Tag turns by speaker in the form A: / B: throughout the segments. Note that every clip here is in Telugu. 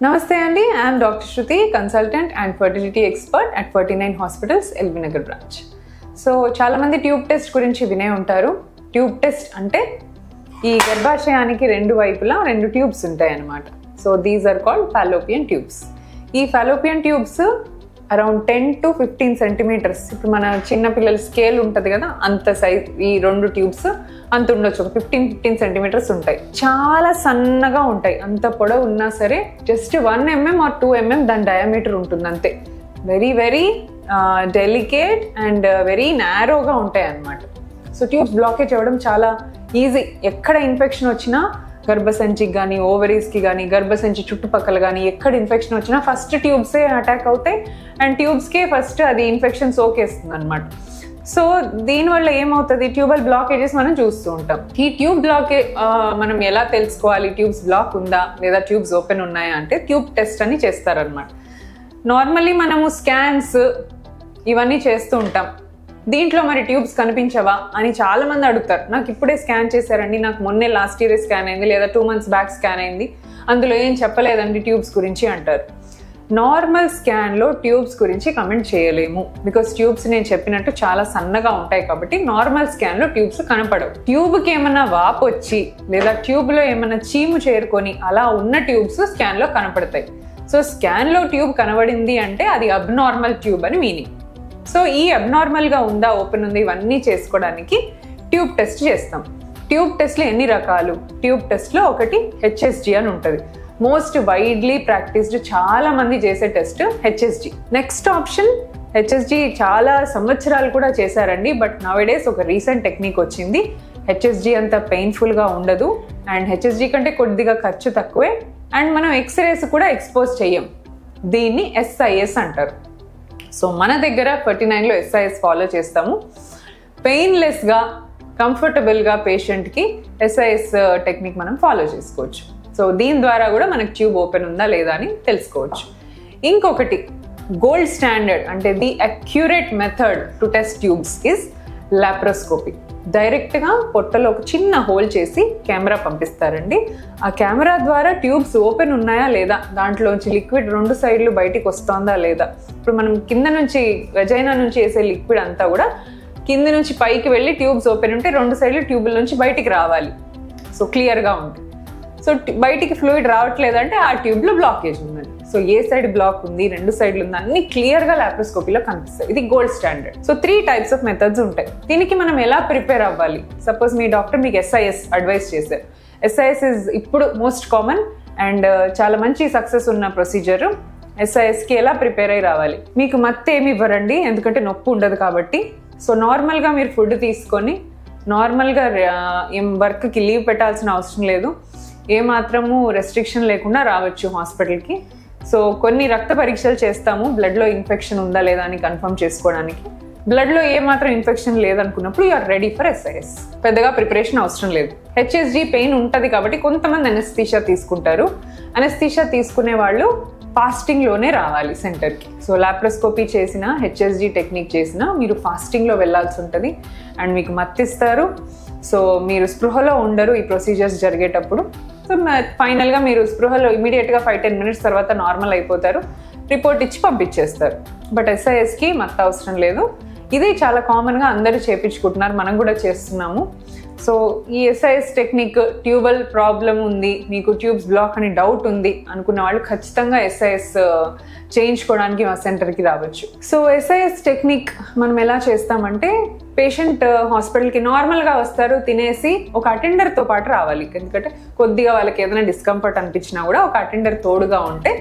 A: Namaste Andy, I am Dr. Shruti, consultant and fertility expert at 49 Hospitals, LB Nagar branch. So, చాలా మంది ట్యూబ్ టెస్ట్ గురించి వినే ఉంటారు. ట్యూబ్ టెస్ట్ అంటే ఈ గర్భాశయానికి రెండు వైపులా రెండు ట్యూబ్స్ ఉంటాయి అన్నమాట. So these are called fallopian tubes. ఈ fallopian tubes around 10 to 15 centimetres, ఇప్పుడు మన చిన్న పిల్లల స్కేల్ ఉంటుంది కదా అంత సైజ్ ఈ రెండు ట్యూబ్స్ అంత ఉండొచ్చు, ఒక 15 సెంటీమీటర్స్ ఉంటాయి. చాలా సన్నగా ఉంటాయి, అంత పొడవు ఉన్నా సరే జస్ట్ 1 mm or 2 mm దాని డయామీటర్ ఉంటుంది అంతే. Very very delicate and very నారోగా ఉంటాయి అన్నమాట. సో ట్యూబ్స్ బ్లాకేజ్ అవ్వడం చాలా ఈజీ. ఎక్కడ ఇన్ఫెక్షన్ వచ్చినా గర్భసంచికి కానీ ఓవరీస్కి కానీ గర్భసంచి చుట్టుపక్కల కానీ ఎక్కడ ఇన్ఫెక్షన్ వచ్చినా ఫస్ట్ ట్యూబ్సే అటాక్ అవుతాయి అండ్ ట్యూబ్స్కే ఫస్ట్ అది ఇన్ఫెక్షన్ సోకేస్తుంది అనమాట. సో దీనివల్ల ఏమవుతుంది, ట్యూబల్ బ్లాకేజెస్ మనం చూస్తూ ఉంటాం. ఈ ట్యూబ్ బ్లాకేజ్ మనం ఎలా తెలుసుకోవాలి, ట్యూబ్స్ బ్లాక్ ఉందా లేదా ట్యూబ్స్ ఓపెన్ ఉన్నాయా అంటే ట్యూబ్ టెస్ట్ అని చేస్తారనమాట. నార్మల్లీ మనము స్కాన్స్ ఇవన్నీ చేస్తూ ఉంటాం. దీంట్లో మరి ట్యూబ్స్ కనిపించవా అని చాలా మంది అడుగుతారు. నాకు ఇప్పుడే స్కాన్ చేశారండి, నాకు మొన్నే లాస్ట్ ఇయర్ స్కాన్ అయింది లేదా 2 months బ్యాక్ స్కాన్ అయింది, అందులో ఏం చెప్పలేదండి ట్యూబ్స్ గురించి అంటారు. నార్మల్ స్కాన్లో ట్యూబ్స్ గురించి కమెంట్ చేయలేము, బికాస్ ట్యూబ్స్ నేను చెప్పినట్టు చాలా సన్నగా ఉంటాయి కాబట్టి నార్మల్ స్కాన్లో ట్యూబ్స్ కనపడవు. ట్యూబ్కి ఏమన్నా వాపు వచ్చి లేదా ట్యూబ్లో ఏమన్నా చీము చేరుకొని అలా ఉన్న ట్యూబ్స్ స్కాన్లో కనపడతాయి. సో స్కాన్లో ట్యూబ్ కనబడింది అంటే అది అబ్నార్మల్ ట్యూబ్ అని మీనింగ్. సో ఈ అబ్నార్మల్గా ఉందా ఓపెన్ ఉంది ఇవన్నీ చేసుకోవడానికి ట్యూబ్ టెస్ట్ చేస్తాం. ట్యూబ్ టెస్ట్లో ఎన్ని రకాలు, ట్యూబ్ టెస్ట్లో ఒకటి హెచ్ఎస్జి అని ఉంటుంది. మోస్ట్ వైడ్లీ ప్రాక్టీస్డ్, చాలా మంది చేసే test HSG. Next option HSG చాలా సంవత్సరాలు కూడా చేశారండి, బట్ నౌడేస్ ఒక రీసెంట్ టెక్నిక్ వచ్చింది. హెచ్ఎస్జి అంత పెయిన్ఫుల్గా ఉండదు అండ్ హెచ్ఎస్జి కంటే కొద్దిగా ఖర్చు తక్కువే అండ్ మనం ఎక్స్రేస్ కూడా ఎక్స్పోజ్ చెయ్యం. దీన్ని ఎస్ఐఎస్ అంటారు. సో మన దగ్గర 49లో ఎస్ఐఎస్ ఫాలో చేస్తాము. పెయిన్లెస్గా కంఫర్టబుల్గా పేషెంట్కి ఎస్ఐఎస్ టెక్నిక్ మనం ఫాలో చేసుకోవచ్చు. సో దీని ద్వారా కూడా మనకి ట్యూబ్ ఓపెన్ ఉందా లేదా అని తెలుసుకోవచ్చు. ఇంకొకటి గోల్డ్ స్టాండర్డ్ అంటే the accurate method to test tubes is laparoscopy. డైరెక్ట్గా పొట్టలో ఒక చిన్న హోల్ చేసి కెమెరా పంపిస్తారండి. ఆ కెమెరా ద్వారా ట్యూబ్స్ ఓపెన్ ఉన్నాయా లేదా, దాంట్లోంచి లిక్విడ్ 2 సైడ్లు బయటికి వస్తుందా లేదా. ఇప్పుడు మనం కింద నుంచి వెజైనా నుంచి వేసే లిక్విడ్ అంతా కూడా కింద నుంచి పైకి వెళ్ళి ట్యూబ్స్ ఓపెన్ ఉంటే 2 సైడ్లు ట్యూబుల నుంచి బయటికి రావాలి. సో క్లియర్గా ఉంటుంది. సో బయటికి ఫ్లూయిడ్ రావట్లేదంటే ఆ ట్యూబ్లో బ్లాకేజ్ ఉందండి. సో ఏ సైడ్ బ్లాక్ ఉంది, 2 సైడ్లు ఉంది అన్ని క్లియర్గా లాప్రోస్కోపీలో కనిపిస్తాయి. ఇది gold standard. So 3 types of methods ఉంటాయి. దీనికి మనం ఎలా ప్రిపేర్ అవ్వాలి, సపోజ్ మీ డాక్టర్ మీకు ఎస్ఐఎస్ అడ్వైస్ చేశారు. ఎస్ఐఎస్ ఇస్ ఇప్పుడు మోస్ట్ కామన్ అండ్ చాలా మంచి సక్సెస్ ఉన్న ప్రొసీజర్. ఎస్ఐఎస్కి ఎలా ప్రిపేర్ అయ్యి రావాలి, మీకు మత్తు ఏమి ఇవ్వరండి ఎందుకంటే నొప్పి ఉండదు కాబట్టి. సో నార్మల్గా మీరు ఫుడ్ తీసుకొని నార్మల్గా వర్క్కి లీవ్ పెట్టాల్సిన అవసరం లేదు, ఏమాత్రము రెస్ట్రిక్షన్ లేకుండా రావచ్చు హాస్పిటల్కి. సో కొన్ని రక్త పరీక్షలు చేస్తాము, బ్లడ్లో ఇన్ఫెక్షన్ ఉందా లేదా అని కన్ఫర్మ్ చేసుకోవడానికి. బ్లడ్లో ఏమాత్రం ఇన్ఫెక్షన్ లేదనుకున్నప్పుడు you are ready for SIS. పెద్దగా ప్రిపరేషన్ అవసరం లేదు. హెచ్ఎస్జి పెయిన్ ఉంటుంది కాబట్టి కొంతమంది అనెస్థీషియా తీసుకుంటారు. అనెస్థీషియా తీసుకునే వాళ్ళు ఫాస్టింగ్లోనే రావాలి సెంటర్కి. సో లాప్రోస్కోపీ చేసిన హెచ్ఎస్జి టెక్నిక్ చేసినా మీరు ఫాస్టింగ్లో వెళ్ళాల్సి ఉంటుంది అండ్ మీకు మత్తిస్తారు. సో మీరు స్పృహలో ఉండరు ఈ ప్రొసీజర్స్ జరిగేటప్పుడు. సో ఫైనల్గా మీరు స్పృహలో ఇమీడియట్గా 5-10 minutes తర్వాత నార్మల్ అయిపోతారు, రిపోర్ట్ ఇచ్చి పంపించేస్తారు. బట్ ఎస్ఐఎస్కి మత్తు అవసరం లేదు. ఇది చాలా కామన్గా అందరూ చేయించుకుంటున్నారు, మనం కూడా చేస్తున్నాము. సో ఈ ఎస్ఐఎస్ టెక్నిక్ ట్యూబల్ ప్రాబ్లం ఉంది, మీకు ట్యూబ్స్ బ్లాక్ అని డౌట్ ఉంది అనుకున్న వాళ్ళు ఖచ్చితంగా ఎస్ఐఎస్ చేయించుకోవడానికి మా సెంటర్కి రావచ్చు. సో ఎస్ఐఎస్ టెక్నిక్ మనం ఎలా చేస్తామంటే పేషెంట్ హాస్పిటల్కి నార్మల్గా వస్తారు, తినేసి ఒక అటెండర్తో పాటు రావాలి. ఎందుకంటే కొద్దిగా వాళ్ళకి ఏదైనా డిస్కంఫర్ట్ అనిపించినా కూడా ఒక అటెండర్ తోడుగా ఉంటే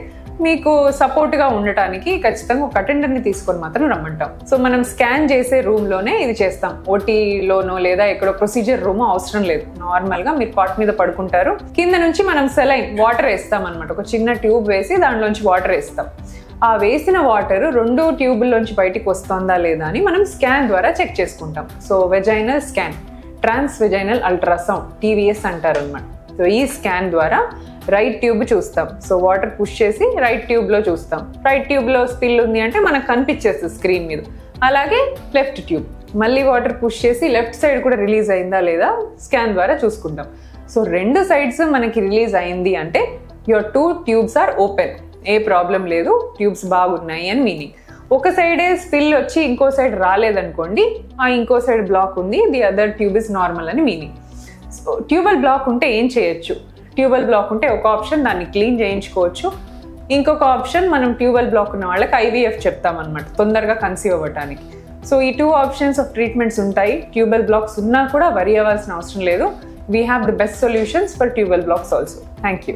A: మీకు సపోర్ట్గా ఉండటానికి ఖచ్చితంగా ఒక అటెండర్ని తీసుకొని మాత్రం రమ్మంటాం. సో మనం స్కాన్ చేసే రూమ్లోనే ఇది చేస్తాం. ఓటీలోనో లేదా ఎక్కడో ప్రొసీజర్ రూమో అవసరం లేదు. నార్మల్గా మీరు కాట్ మీద పడుకుంటారు, కింద నుంచి మనం సెలైన్ వాటర్ వేస్తాం అనమాట. ఒక చిన్న ట్యూబ్ వేసి దానిలోంచి వాటర్ వేస్తాం. ఆ వేసిన వాటర్ 2 ట్యూబుల్లోంచి బయటికి వస్తుందా లేదా అని మనం స్కాన్ ద్వారా చెక్ చేసుకుంటాం. సో వెజైనల్ స్కాన్, ట్రాన్స్ వెజైనల్ అల్ట్రాసౌండ్, TVS అంటారు అనమాట. సో ఈ స్కాన్ ద్వారా రైట్ ట్యూబ్ చూస్తాం. సో వాటర్ పుష్ చేసి రైట్ ట్యూబ్లో చూస్తాం. రైట్ ట్యూబ్లో స్పిల్ ఉంది అంటే మనకు కనిపించేస్తుంది స్క్రీన్ మీద. అలాగే లెఫ్ట్ ట్యూబ్ మళ్ళీ వాటర్ పుష్ చేసి లెఫ్ట్ సైడ్ కూడా రిలీజ్ అయిందా లేదా స్కాన్ ద్వారా చూసుకుంటాం. సో 2 sides మనకి రిలీజ్ అయింది అంటే యువర్ 2 ట్యూబ్స్ ఆర్ ఓపెన్, ఏ ప్రాబ్లం లేదు, ట్యూబ్స్ బాగున్నాయి అని మీనింగ్. ఒక సైడే స్పిల్ వచ్చి ఇంకో సైడ్ రాలేదనుకోండి, ఆ ఇంకో సైడ్ బ్లాక్ ఉంది, the other tube is normal అని మీనింగ్. సో ట్యూబల్ బ్లాక్ ఉంటే ఏం చేయొచ్చు? ట్యూబల్ బ్లాక్ ఉంటే ఒక ఆప్షన్ దాన్ని క్లీన్ చేయించుకోవచ్చు, ఇంకొక ఆప్షన్ మనం ట్యూబల్ బ్లాక్ ఉన్న వాళ్ళకి IVF చెప్తామన్నమాట, తొందరగా కన్సీవ్ అవ్వటానికి. సో ఈ 2 ఆప్షన్స్ ఆఫ్ ట్రీట్మెంట్స్ ఉంటాయి. ట్యూబల్ బ్లాక్స్ ఉన్నా కూడా వరి అవ్వాల్సిన అవసరం లేదు. We have the best solutions for tubal blocks also. Thank you.